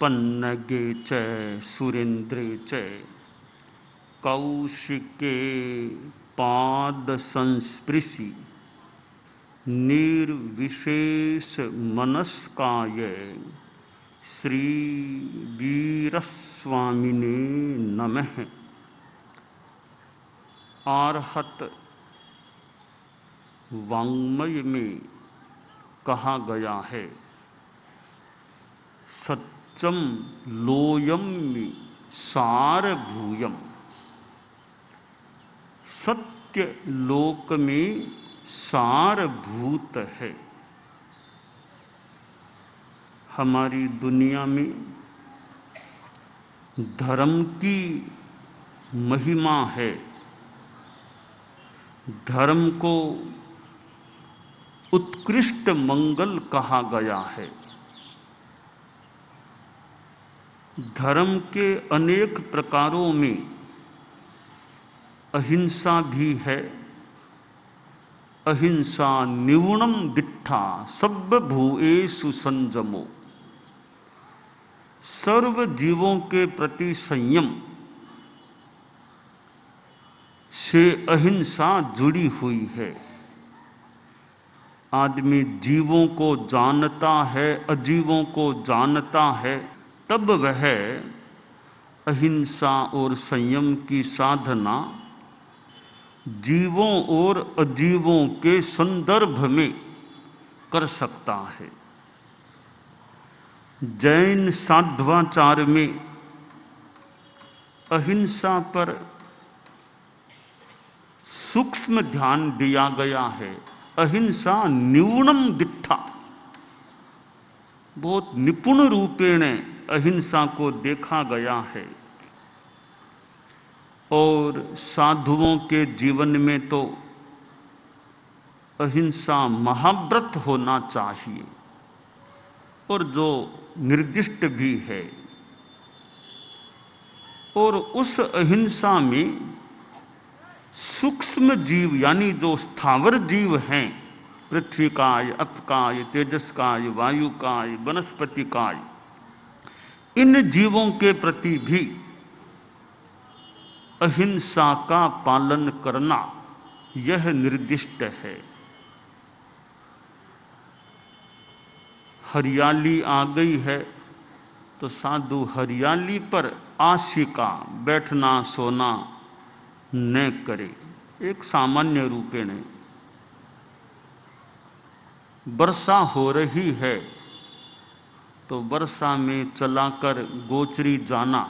पन्नगे च सुरेंद्रे च कौशिके पाद संस्पृशि निर्विशेष मनस्काय श्री वीरस्वामिने नमः। आर्हत वाङ्मय में कहा गया है, सत्यम लोयम सारभूयम। सत्य लोक में सारभूत है। हमारी दुनिया में धर्म की महिमा है। धर्म को उत्कृष्ट मंगल कहा गया है। धर्म के अनेक प्रकारों में अहिंसा भी है। अहिंसा निवुणम दिट्ठा सर्वभूएषु संयमो। सर्व जीवों के प्रति संयम से अहिंसा जुड़ी हुई है। आदमी जीवों को जानता है, अजीवों को जानता है, तब वह अहिंसा और संयम की साधना जीवों और अजीवों के संदर्भ में कर सकता है। जैन साध्वाचार में अहिंसा पर सूक्ष्म ध्यान दिया गया है। अहिंसा निवुणम दिट्ठा, बहुत निपुण रूपेण अहिंसा को देखा गया है। और साधुओं के जीवन में तो अहिंसा महाव्रत होना चाहिए, और जो निर्दिष्ट भी है। और उस अहिंसा में सूक्ष्म जीव यानी जो स्थावर जीव हैं, पृथ्वी काय, अपकाय, तेजसकाय, वायुकाय, वनस्पतिकाय, इन जीवों के प्रति भी अहिंसा का पालन करना यह निर्दिष्ट है। हरियाली आ गई है तो साधु हरियाली पर आशिका बैठना सोना न करे। एक सामान्य रूपेण वर्षा हो रही है तो वर्षा में चलाकर गोचरी जाना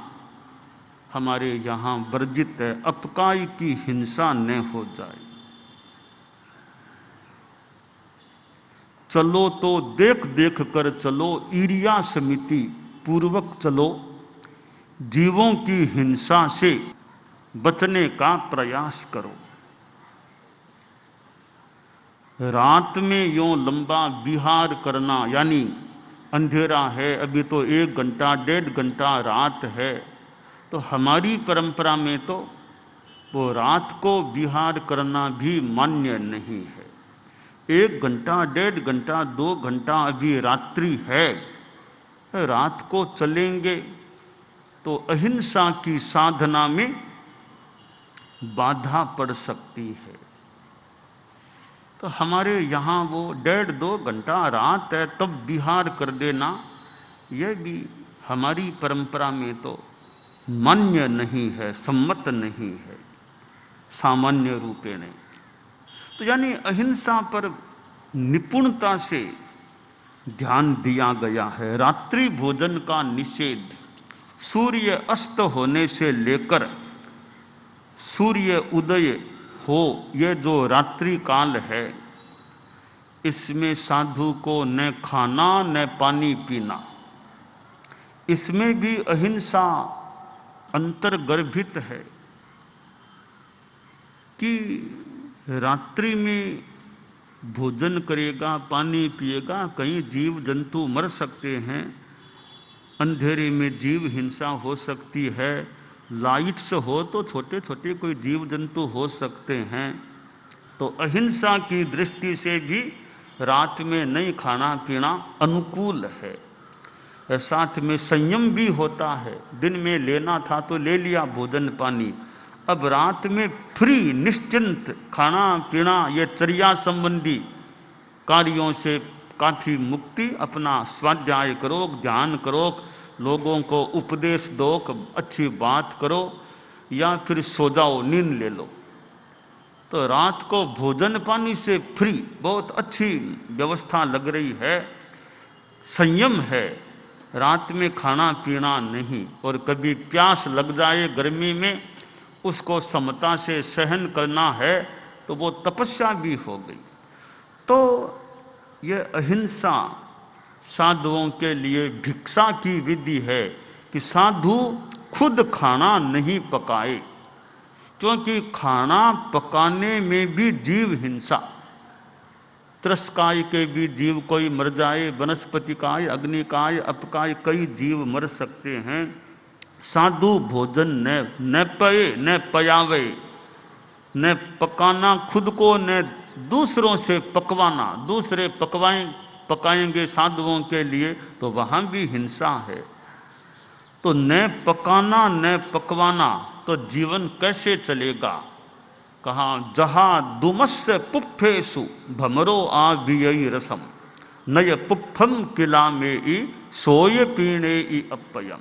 हमारे यहाँ वर्जित है। अपकाय की हिंसा न हो जाए। चलो तो देख देख कर चलो, ईर्ष्या समिति पूर्वक चलो। जीवों की हिंसा से बचने का प्रयास करो। रात में यूं लंबा विहार करना, यानी अंधेरा है, अभी तो 1 घंटा 1.5 घंटा रात है, तो हमारी परंपरा में तो वो रात को विहार करना भी मान्य नहीं है। 1 घंटा 1.5 घंटा 2 घंटा अभी रात्रि है, रात को चलेंगे तो अहिंसा की साधना में बाधा पड़ सकती है। तो हमारे यहाँ वो 1.5-2 घंटा रात है तब विहार कर देना, यह भी हमारी परंपरा में तो मान्य नहीं है, सम्मत नहीं है सामान्य रूपेण। तो यानी अहिंसा पर निपुणता से ध्यान दिया गया है। रात्रि भोजन का निषेध, सूर्य अस्त होने से लेकर सूर्य उदय हो, यह जो रात्रि काल है, इसमें साधु को न खाना न पानी पीना, इसमें भी अहिंसा अंतर्गर्भित है कि रात्रि में भोजन करेगा, पानी पिएगा, कहीं जीव जंतु मर सकते हैं, अंधेरे में जीव हिंसा हो सकती है, लाइट्स हो तो छोटे छोटे कोई जीव जंतु हो सकते हैं। तो अहिंसा की दृष्टि से भी रात में नहीं खाना पीना अनुकूल है। साथ में संयम भी होता है। दिन में लेना था तो ले लिया भोजन पानी, अब रात में फ्री निश्चिंत खाना पीना, ये चर्या संबंधी कार्यों से काफ़ी मुक्ति। अपना स्वाध्याय करो, ध्यान करो, लोगों को उपदेश दो, अच्छी बात करो, या फिर सो जाओ, नींद ले लो। तो रात को भोजन पानी से फ्री, बहुत अच्छी व्यवस्था लग रही है, संयम है। रात में खाना पीना नहीं, और कभी प्यास लग जाए गर्मी में, उसको समता से सहन करना है, तो वो तपस्या भी हो गई। तो ये अहिंसा साधुओं के लिए भिक्षा की विधि है कि साधु खुद खाना नहीं पकाए, क्योंकि खाना पकाने में भी जीव हिंसा, त्रस्काय के भी जीव कोई मर जाए, वनस्पतिकाय, अग्निकाय, अपकाय, कई जीव मर सकते हैं। साधु भोजन न पये न पयावे, न पकाना खुद को न दूसरों से पकवाना, दूसरे पकाएंगे साधुओं के लिए तो वहाँ भी हिंसा है। तो न पकाना न पकवाना तो जीवन कैसे चलेगा। कहा जहाँ दुमस्य पुप्फेसु भमरो आवियई रसम, नय पुप्फम किला में ई सोय पीणे ई अपयम,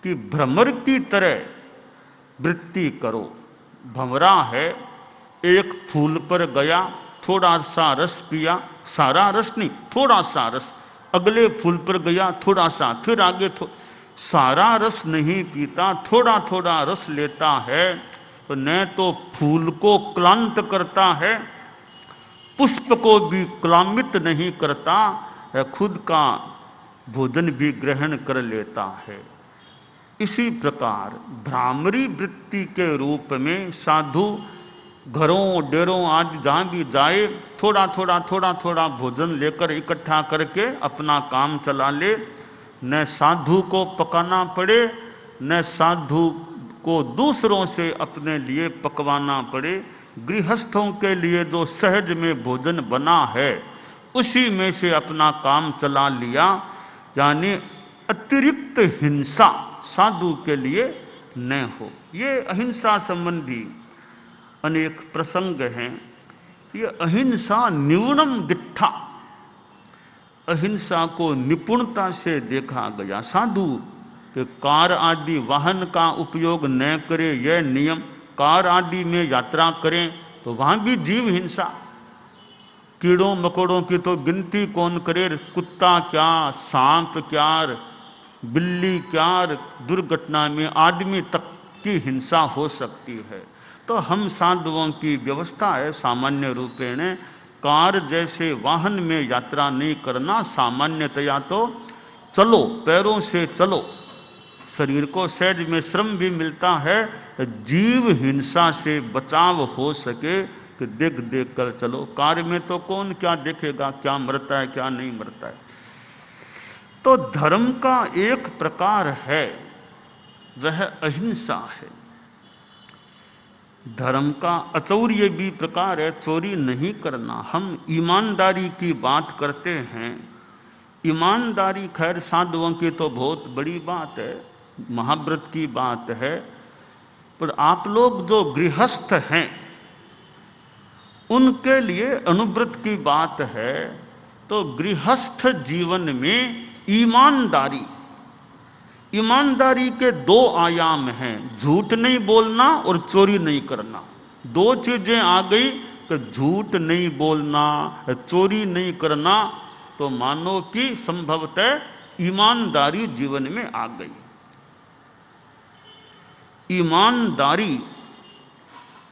कि भ्रमर की तरह वृत्ति करो। भंवरा है, एक फूल पर गया, थोड़ा सा रस पिया, सारा रस नहीं, थोड़ा सा रस, अगले फूल पर गया थोड़ा सा, फिर आगे सारा रस नहीं पीता, थोड़ा थोड़ा रस लेता है। तो न तो फूल को क्लांत करता है, पुष्प को भी क्लामित नहीं करता, खुद का भोजन भी ग्रहण कर लेता है। इसी प्रकार भ्रामरी वृत्ति के रूप में साधु घरों डेरों आदि जहाँ भी जाए, थोड़ा थोड़ा भोजन लेकर इकट्ठा करके अपना काम चला ले। न साधु को पकाना पड़े, न साधु को दूसरों से अपने लिए पकवाना पड़े। गृहस्थों के लिए जो सहज में भोजन बना है उसी में से अपना काम चला लिया, यानी अतिरिक्त हिंसा साधु के लिए न हो। ये अहिंसा संबंधी अनेक प्रसंग हैं। ये अहिंसा न्यूनम दिट्ठा, अहिंसा को निपुणता से देखा गया। साधु कि कार आदि वाहन का उपयोग न करे, यह नियम। कार आदि में यात्रा करें तो वहाँ भी जीव हिंसा, कीड़ों मकोड़ों की तो गिनती कौन करे, कुत्ता क्या, सांप क्या, बिल्ली क्या, दुर्घटना में आदमी तक की हिंसा हो सकती है। तो हम साधुओं की व्यवस्था है सामान्य रूपेण कार जैसे वाहन में यात्रा नहीं करना, सामान्यतया तो चलो, पैरों से चलो, शरीर को सहज में श्रम भी मिलता है, जीव हिंसा से बचाव हो सके कि देख देख कर चलो। कार में तो कौन क्या देखेगा, क्या मरता है क्या नहीं मरता है। तो धर्म का एक प्रकार है वह अहिंसा है। धर्म का अचौर्य भी प्रकार है, चोरी नहीं करना। हम ईमानदारी की बात करते हैं, ईमानदारी खैर साधुओं की तो बहुत बड़ी बात है, महाव्रत की बात है, पर आप लोग जो गृहस्थ हैं उनके लिए अनुव्रत की बात है। तो गृहस्थ जीवन में ईमानदारी, ईमानदारी के दो आयाम हैं, झूठ नहीं बोलना और चोरी नहीं करना। दो चीजें आ गई तो झूठ नहीं बोलना, चोरी नहीं करना, तो मानो कि संभवतः ईमानदारी जीवन में आ गई। ईमानदारी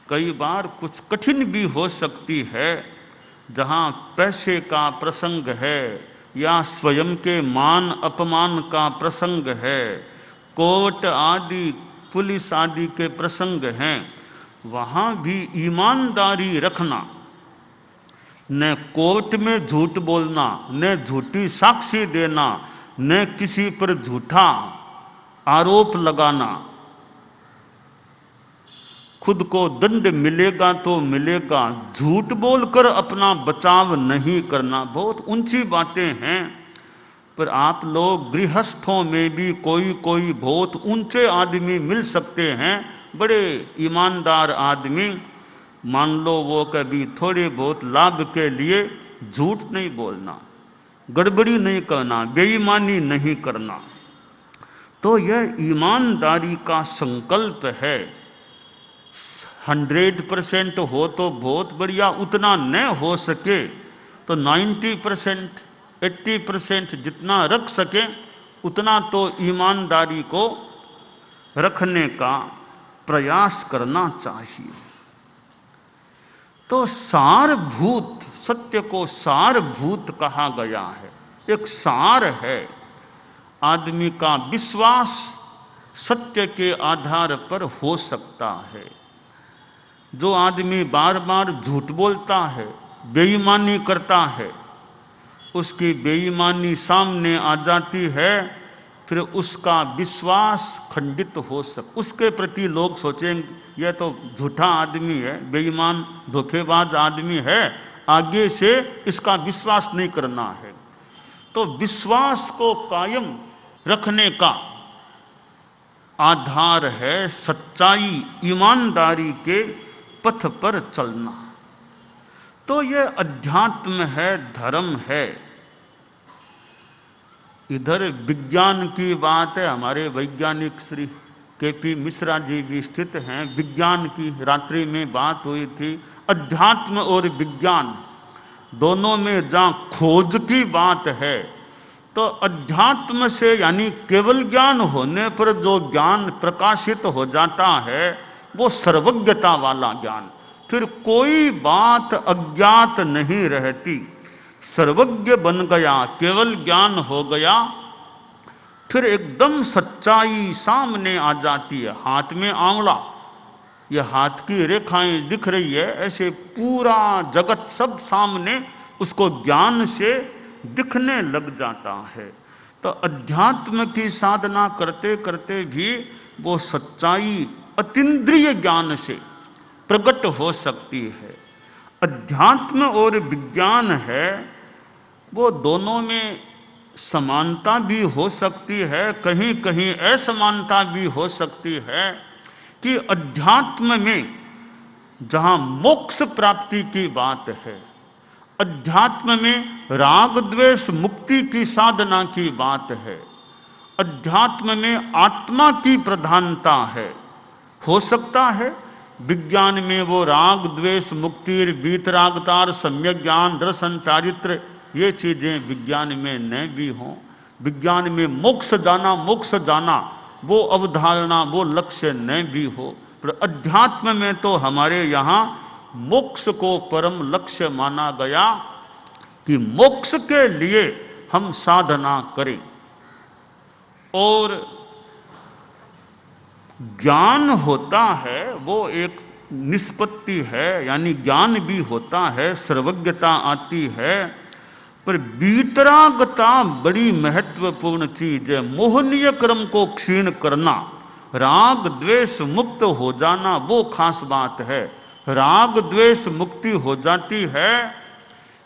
कई बार कुछ कठिन भी हो सकती है, जहाँ पैसे का प्रसंग है या स्वयं के मान अपमान का प्रसंग है, कोर्ट आदि पुलिस आदि के प्रसंग हैं, वहाँ भी ईमानदारी रखना, न कोर्ट में झूठ बोलना, न झूठी साक्षी देना, न किसी पर झूठा आरोप लगाना। खुद को दंड मिलेगा तो मिलेगा, झूठ बोलकर अपना बचाव नहीं करना। बहुत ऊंची बातें हैं। पर आप लोग गृहस्थों में भी कोई कोई बहुत ऊंचे आदमी मिल सकते हैं, बड़े ईमानदार आदमी। मान लो वो कभी थोड़े बहुत लाभ के लिए झूठ नहीं बोलना, गड़बड़ी नहीं करना, बेईमानी नहीं करना, तो यह ईमानदारी का संकल्प है। 100% हो तो बहुत बढ़िया, उतना न हो सके तो 90%, 80% जितना रख सके उतना तो ईमानदारी को रखने का प्रयास करना चाहिए। तो सारभूत, सत्य को सारभूत कहा गया है। एक सार है, आदमी का विश्वास सत्य के आधार पर हो सकता है। जो आदमी बार बार झूठ बोलता है, बेईमानी करता है, उसकी बेईमानी सामने आ जाती है, फिर उसका विश्वास खंडित हो उसके प्रति लोग सोचेंगे यह तो झूठा आदमी है, बेईमान धोखेबाज आदमी है, आगे से इसका विश्वास नहीं करना है। तो विश्वास को कायम रखने का आधार है सच्चाई, ईमानदारी के पथ पर चलना। तो यह अध्यात्म है, धर्म है। इधर विज्ञान की बात है, हमारे वैज्ञानिक श्री के.पी. मिश्रा जी भी स्थित हैं। विज्ञान की रात्रि में बात हुई थी। अध्यात्म और विज्ञान दोनों में जहाँ खोज की बात है, तो अध्यात्म से यानी केवल ज्ञान होने पर जो ज्ञान प्रकाशित हो जाता है वो सर्वज्ञता वाला ज्ञान, फिर कोई बात अज्ञात नहीं रहती। सर्वज्ञ बन गया, केवल ज्ञान हो गया, फिर एकदम सच्चाई सामने आ जाती है। हाथ में आंवला, यह हाथ की रेखाएं दिख रही है, ऐसे पूरा जगत सब सामने उसको ज्ञान से दिखने लग जाता है। तो अध्यात्म की साधना करते करते भी वो सच्चाई अतीन्द्रिय ज्ञान से प्रकट हो सकती है। अध्यात्म और विज्ञान है, वो दोनों में समानता भी हो सकती है, कहीं कहीं असमानता भी हो सकती है। कि अध्यात्म में जहाँ मोक्ष प्राप्ति की बात है, अध्यात्म में राग द्वेष मुक्ति की साधना की बात है, अध्यात्म में आत्मा की प्रधानता है। हो सकता है विज्ञान में वो राग द्वेष मुक्ति, वीतरागतार, सम्यक ज्ञान, दर्शन, चारित्र, ये चीजें विज्ञान में न भी हों। विज्ञान में मोक्ष जाना वो अवधारणा, वो लक्ष्य न भी हो, पर अध्यात्म में तो हमारे यहाँ मोक्ष को परम लक्ष्य माना गया कि मोक्ष के लिए हम साधना करें। और ज्ञान होता है वो एक निष्पत्ति है, यानी ज्ञान भी होता है, सर्वज्ञता आती है, पर वीतरागता बड़ी महत्वपूर्ण चीज है। मोहनीय क्रम को क्षीण करना, राग द्वेष मुक्त हो जाना, वो खास बात है। राग द्वेष मुक्ति हो जाती है,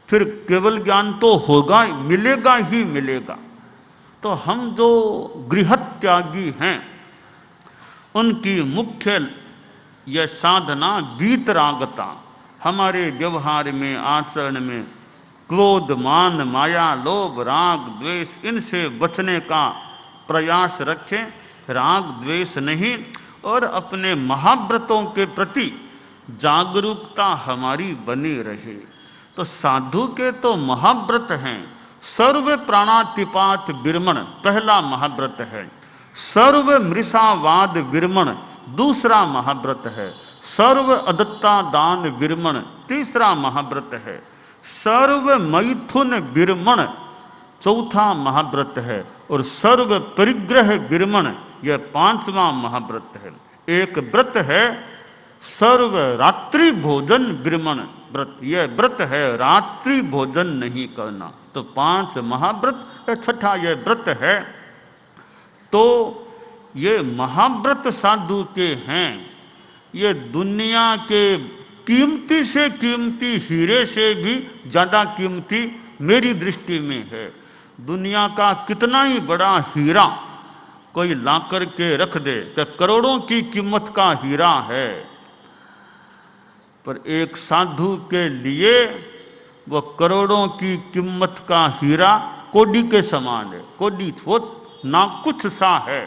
फिर केवल ज्ञान तो होगा, मिलेगा ही मिलेगा। तो हम जो गृहत्यागी हैं उनकी मुख्य यह साधना वीतरागता, हमारे व्यवहार में, आचरण में क्रोध, मान, माया, लोभ, राग, द्वेष, इनसे बचने का प्रयास रखें, राग द्वेष नहीं। और अपने महाव्रतों के प्रति जागरूकता हमारी बनी रहे। तो साधु के तो महाव्रत हैं। सर्व प्राणातिपात विरमण पहला महाव्रत है, सर्व मृषावाद विरमण दूसरा महाव्रत है, सर्व अदत्ता दान विरमण तीसरा महाव्रत है, सर्व मैथुन विरमण चौथा महाव्रत है, और सर्व परिग्रह विरमण यह पांचवा महाव्रत है। एक व्रत है सर्व रात्रि भोजन विरमण व्रत, यह व्रत है रात्रि भोजन नहीं करना। तो 5 महाव्रत, छठा यह व्रत है। तो ये महाव्रत साधु के हैं। ये दुनिया के कीमती से कीमती हीरे से भी ज्यादा कीमती मेरी दृष्टि में है। दुनिया का कितना ही बड़ा हीरा कोई लाकर के रख दे कि करोड़ों की कीमत का हीरा है, पर एक साधु के लिए वो करोड़ों की कीमत का हीरा कोडी के समान है। कोडी वो ना कुछ सा है,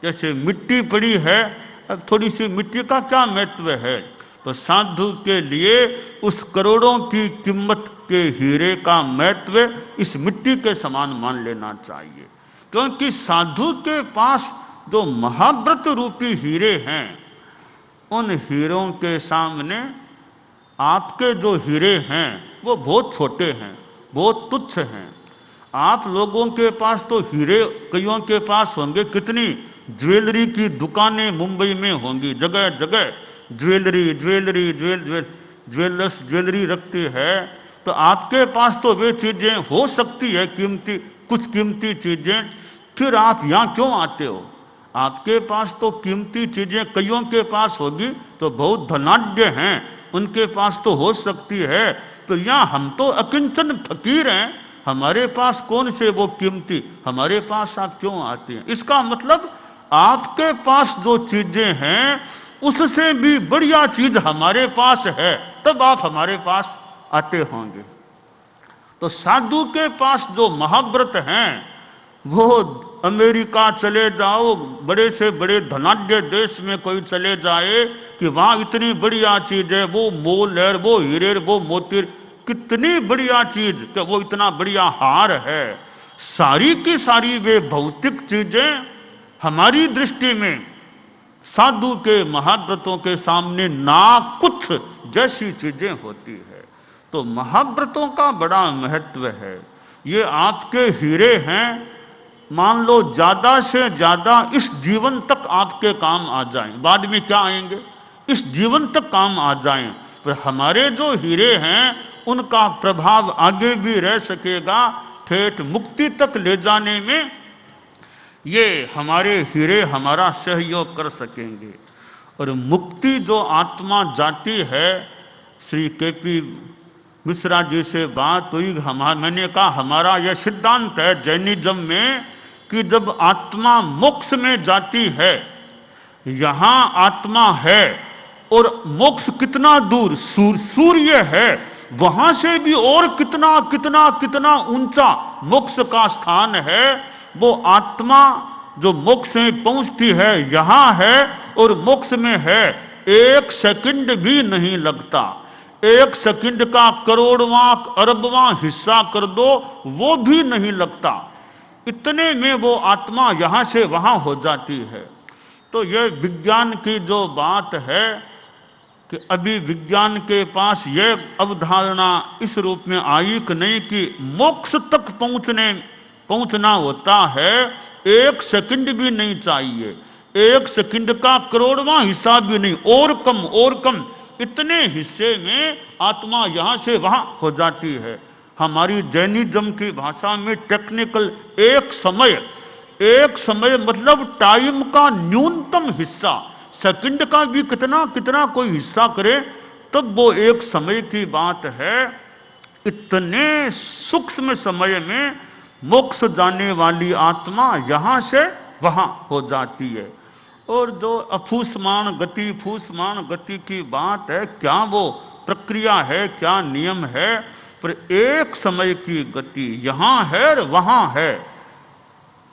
जैसे मिट्टी पड़ी है, अब थोड़ी सी मिट्टी का क्या महत्व है, तो साधु के लिए उस करोड़ों की कीमत के हीरे का महत्व इस मिट्टी के समान मान लेना चाहिए। क्योंकि साधु के पास जो महाव्रत रूपी हीरे हैं, उन हीरों के सामने आपके जो हीरे हैं वो बहुत छोटे हैं, बहुत तुच्छ हैं। आप लोगों के पास तो हीरे कईयों के पास होंगे, कितनी ज्वेलरी की दुकानें मुंबई में होंगी, जगह जगह ज्वेलर्स ज्वेलरी रखती है। तो आपके पास तो वे चीज़ें हो सकती है कीमती, कुछ कीमती चीज़ें, फिर आप यहाँ क्यों आते हो? आपके पास तो कीमती चीज़ें कईयों के पास होगी, तो बहुत धनाढ्य हैं, उनके पास तो हो सकती है। तो यहाँ हम तो अकिंचन फकीर हैं, हमारे पास कौन से वो कीमती, हमारे पास आप क्यों आते हैं? इसका मतलब आपके पास जो चीजें हैं उससे भी बढ़िया चीज हमारे पास है, तब आप हमारे पास आते होंगे। तो साधु के पास जो महाव्रत हैं, वो अमेरिका चले जाओ, बड़े से बड़े धनाढ्य देश में कोई चले जाए कि वहां इतनी बढ़िया चीज है, वो मोल है, वो हीरे, वो मोती, कितनी बढ़िया चीज कि वो इतना बढ़िया हार है। सारी की सारी वे भौतिक चीजें हमारी दृष्टि में साधु के महाव्रतों के सामने ना कुछ जैसी चीजें होती है। तो महाव्रतों का बड़ा महत्व है। ये आपके हीरे हैं, मान लो ज्यादा से ज्यादा इस जीवन तक आपके काम आ जाएं, बाद में क्या आएंगे, इस जीवन तक काम आ जाएं, पर हमारे जो हीरे हैं उनका प्रभाव आगे भी रह सकेगा, ठेठ मुक्ति तक ले जाने में ये हमारे हीरे हमारा सहयोग कर सकेंगे। और मुक्ति जो आत्मा जाती है, श्री के.पी. मिश्रा जी से बात हुई, मैंने कहा हमारा यह सिद्धांत है जैनिज्म में कि जब आत्मा मोक्ष में जाती है, यहाँ आत्मा है और मोक्ष कितना दूर, सूर्य है, वहां से भी और कितना कितना कितना ऊंचा मोक्ष का स्थान है। वो आत्मा जो मोक्ष में पहुंचती है यहां है और मोक्ष में है, एक सेकंड भी नहीं लगता। एक सेकंड का करोड़वां अरबवां हिस्सा कर दो वो भी नहीं लगता, इतने में वो आत्मा यहां से वहां हो जाती है। तो यह विज्ञान की जो बात है कि अभी विज्ञान के पास यह अवधारणा इस रूप में आई कि नहीं कि मोक्ष तक पहुंचना होता है, एक सेकंड भी नहीं चाहिए, एक सेकंड का करोड़वां हिस्सा भी नहीं, और कम, इतने हिस्से में आत्मा यहां से वहां हो जाती है। हमारी जैनिज्म की भाषा में टेक्निकल एक समय मतलब टाइम का न्यूनतम हिस्सा, सेकंड का भी कितना कितना कोई हिस्सा करे तब वो एक समय की बात है। इतने सूक्ष्म समय में मोक्ष जाने वाली आत्मा यहाँ से वहाँ हो जाती है। और जो अफूसमान गति की बात है, क्या वो प्रक्रिया है, क्या नियम है, पर एक समय की गति यहाँ है और वहाँ है।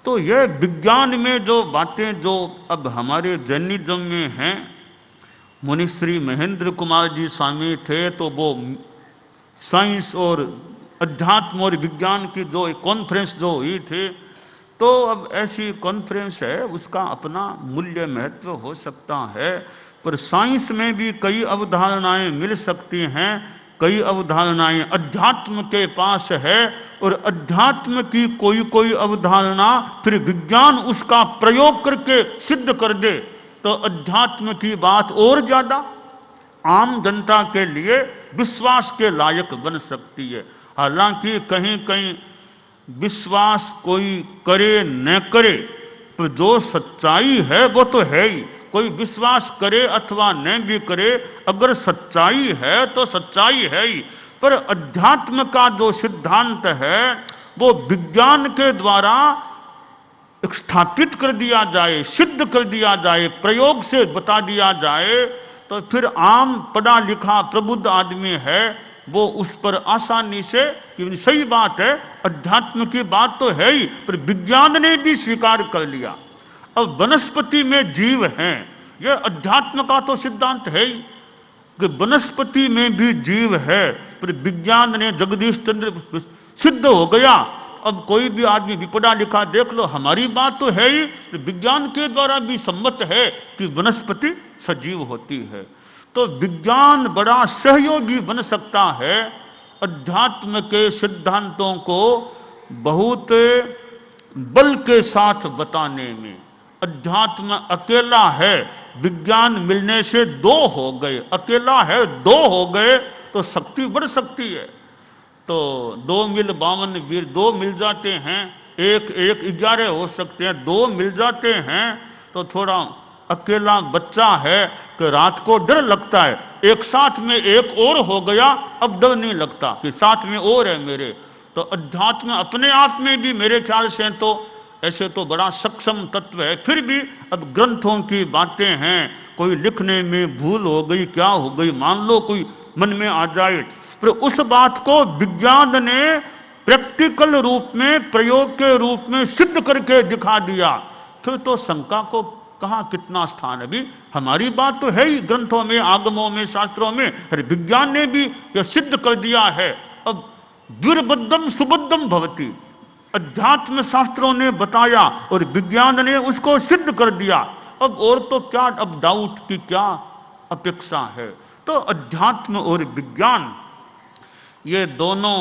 तो यह विज्ञान में जो बातें जो अब हमारे जैनिज्म में हैं, मुनिश्री महेंद्र कुमार जी स्वामी थे, तो वो साइंस और अध्यात्म और विज्ञान की जो कॉन्फ्रेंस जो हुई थी, तो अब ऐसी कॉन्फ्रेंस है, उसका अपना मूल्य महत्व हो सकता है, पर साइंस में भी कई अवधारणाएं मिल सकती हैं, कई अवधारणाएं अध्यात्म के पास है, और अध्यात्म की कोई अवधारणा फिर विज्ञान उसका प्रयोग करके सिद्ध कर दे, तो अध्यात्म की बात और ज्यादा आम जनता के लिए विश्वास के लायक बन सकती है। हालांकि कहीं कहीं विश्वास कोई करे न करे, तो जो सच्चाई है वो तो है ही, कोई विश्वास करे अथवा न भी करे, अगर सच्चाई है तो सच्चाई है ही। पर अध्यात्म का जो सिद्धांत है वो विज्ञान के द्वारा स्थापित कर दिया जाए, सिद्ध कर दिया जाए, प्रयोग से बता दिया जाए, तो फिर आम पढ़ा लिखा प्रबुद्ध आदमी है वो उस पर आसानी से, कि सही बात है, अध्यात्म की बात तो है ही, पर विज्ञान ने भी स्वीकार कर लिया। अब वनस्पति में जीव हैं, यह अध्यात्म का तो सिद्धांत है ही कि वनस्पति में भी जीव है, पर विज्ञान ने, जगदीश चंद्र सिद्ध हो गया। अब कोई भी आदमी विपदा लिखा देख लो, हमारी बात तो है ही, तो विज्ञान के द्वारा भी सम्मत है कि वनस्पति सजीव होती है। तो विज्ञान बड़ा सहयोगी बन सकता है अध्यात्म के सिद्धांतों को बहुत बल के साथ बताने में। अध्यात्म अकेला है, विज्ञान मिलने से दो हो गए, अकेला है दो हो गए तो शक्ति बढ़ सकती है। तो 2 मिल 52 वीर, 2 मिल जाते हैं, 1 1 11 हो सकते हैं, 2 मिल जाते हैं तो थोड़ा अकेला बच्चा है कि रात को डर लगता है, एक साथ में एक और हो गया अब डर नहीं लगता कि साथ में और है मेरे। तो अध्यात्म अपने आप में भी मेरे ख्याल से तो ऐसे तो बड़ा सक्षम तत्व है। फिर भी अब ग्रंथों की बातें हैं, कोई लिखने में भूल हो गई, क्या हो गई, मान लो कोई मन में आ जाए, पर उस बात को विज्ञान ने प्रैक्टिकल रूप में, प्रयोग के रूप में सिद्ध करके दिखा दिया, फिर तो शंका को कहाँ कितना स्थान है। अभी हमारी बात तो है ही ग्रंथों में, आगमों में, शास्त्रों में, अरे विज्ञान ने भी यह सिद्ध कर दिया है। अब दुर्बद्धम सुबद्धम भवति, अध्यात्म शास्त्रों ने बताया और विज्ञान ने उसको सिद्ध कर दिया, अब और तो क्या, अब डाउट की क्या अपेक्षा है। तो अध्यात्म और विज्ञान ये दोनों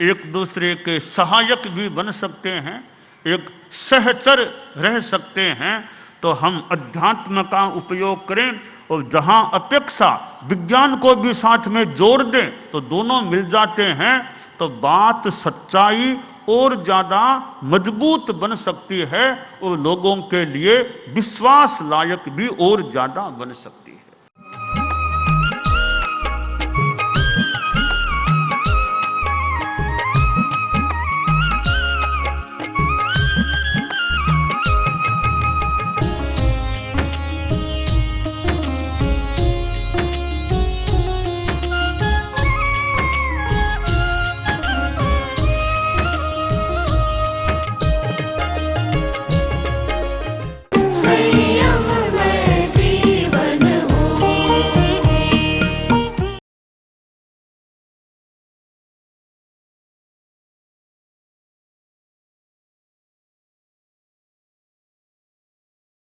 एक दूसरे के सहायक भी बन सकते हैं, एक सहचर रह सकते हैं। तो हम अध्यात्म का उपयोग करें और जहां अपेक्षा विज्ञान को भी साथ में जोड़ दें तो दोनों मिल जाते हैं, तो बात सच्चाई और ज़्यादा मजबूत बन सकती है और लोगों के लिए विश्वास लायक भी और ज़्यादा बन सकती है।